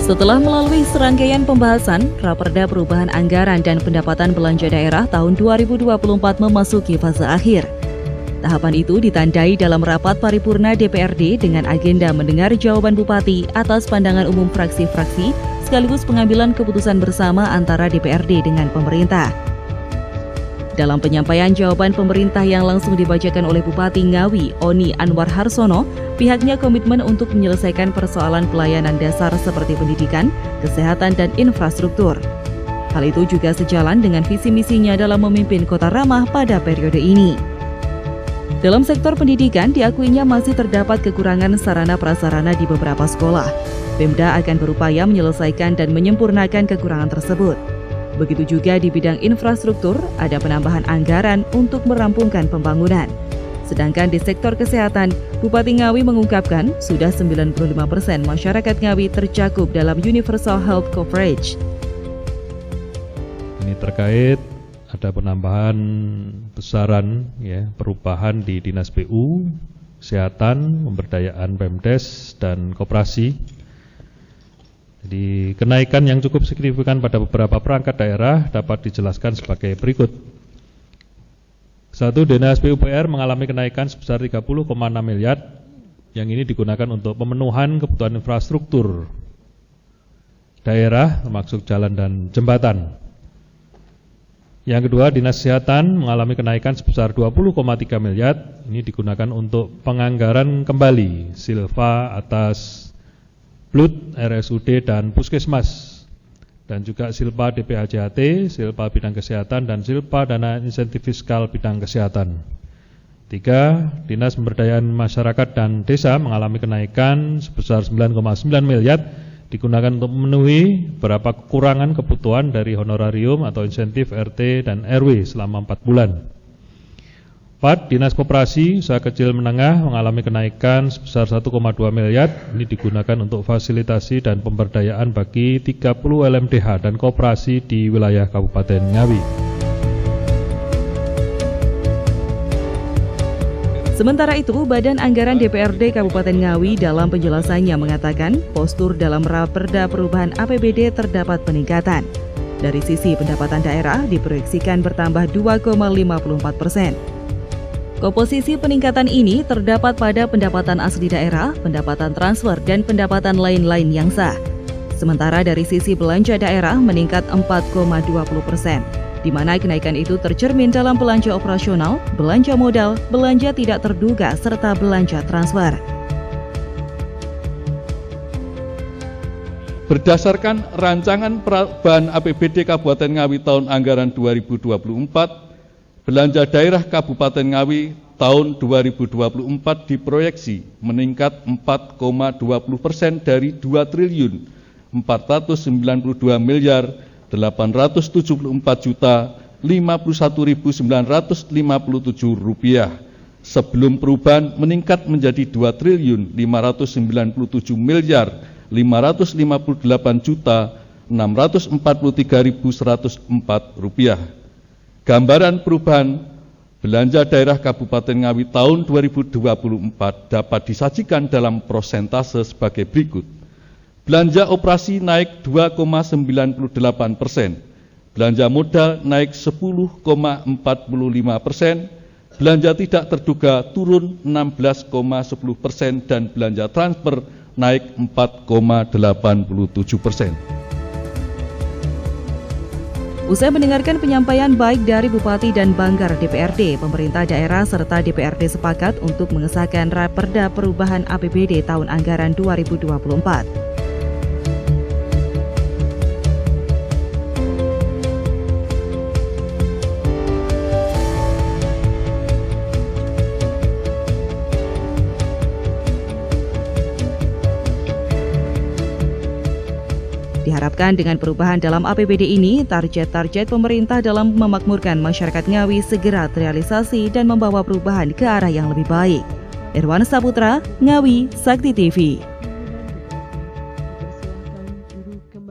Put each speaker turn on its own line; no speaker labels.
Setelah melalui serangkaian pembahasan, Raperda Perubahan Anggaran dan Pendapatan Belanja Daerah tahun 2024 memasuki fase akhir. Tahapan itu ditandai dalam rapat paripurna DPRD dengan agenda mendengar jawaban Bupati atas pandangan umum fraksi-fraksi sekaligus pengambilan keputusan bersama antara DPRD dengan pemerintah. Dalam penyampaian jawaban pemerintah yang langsung dibacakan oleh Bupati Ngawi, Oni Anwar Harsono, pihaknya komitmen untuk menyelesaikan persoalan pelayanan dasar seperti pendidikan, kesehatan, dan infrastruktur. Hal itu juga sejalan dengan visi misinya dalam memimpin Kota Ramah pada periode ini. Dalam sektor pendidikan, diakuinya masih terdapat kekurangan sarana prasarana di beberapa sekolah. Pemda akan berupaya menyelesaikan dan menyempurnakan kekurangan tersebut. Begitu juga di bidang infrastruktur, ada penambahan anggaran untuk merampungkan pembangunan. Sedangkan di sektor kesehatan, Bupati Ngawi mengungkapkan sudah 95% masyarakat Ngawi tercakup dalam Universal Health Coverage.
Ini terkait ada penambahan besaran perubahan di Dinas PU, Kesehatan, Pemberdayaan Pemdes, dan Koperasi. Jadi kenaikan yang cukup signifikan pada beberapa perangkat daerah dapat dijelaskan sebagai berikut. 1. Dinas PUPR mengalami kenaikan sebesar 30,6 miliar yang ini digunakan untuk pemenuhan kebutuhan infrastruktur daerah termasuk jalan dan jembatan. Yang kedua, Dinas Kesehatan mengalami kenaikan sebesar 20,3 miliar, ini digunakan untuk penganggaran kembali silva atas Blut, RSUD, dan Puskesmas, dan juga silpa DPHJHT, silpa bidang kesehatan, dan silpa dana insentif fiskal bidang kesehatan. 3. Dinas Pemberdayaan Masyarakat dan Desa mengalami kenaikan sebesar 9,9 miliar digunakan untuk memenuhi beberapa kekurangan kebutuhan dari honorarium atau insentif RT dan RW selama 4 bulan. 4. Dinas Koperasi Usaha Kecil Menengah mengalami kenaikan sebesar 1,2 miliar. Ini digunakan untuk fasilitasi dan pemberdayaan bagi 30 LMDH dan koperasi di wilayah Kabupaten Ngawi.
Sementara itu, Badan Anggaran DPRD Kabupaten Ngawi dalam penjelasannya mengatakan postur dalam Raperda Perubahan APBD terdapat peningkatan. Dari sisi pendapatan daerah diproyeksikan bertambah 2,54%. Komposisi peningkatan ini terdapat pada pendapatan asli daerah, pendapatan transfer, dan pendapatan lain-lain yang sah. Sementara dari sisi belanja daerah meningkat 4,20%, di mana kenaikan itu tercermin dalam belanja operasional, belanja modal, belanja tidak terduga, serta belanja transfer.
Berdasarkan rancangan perubahan APBD Kabupaten Ngawi tahun anggaran 2024, belanja daerah Kabupaten Ngawi tahun 2024 diproyeksi meningkat 4,20% dari 2 triliun 492 miliar 874 juta 51.957 rupiah. Sebelum perubahan meningkat menjadi 2 triliun 597 miliar 558 juta 643.104 rupiah. Gambaran perubahan belanja daerah Kabupaten Ngawi tahun 2024 dapat disajikan dalam persentase sebagai berikut. Belanja operasi naik 2,98%, belanja modal naik 10,45%, belanja tidak terduga turun 16,10%, dan belanja transfer naik 4,87%.
Usai mendengarkan penyampaian baik dari Bupati dan Banggar DPRD, pemerintah daerah serta DPRD sepakat untuk mengesahkan Raperda Perubahan APBD tahun anggaran 2024. Diharapkan dengan perubahan dalam APBD ini, target-target pemerintah dalam memakmurkan masyarakat Ngawi segera terrealisasi dan membawa perubahan ke arah yang lebih baik. Irwan Saputra, Ngawi, Sakti TV.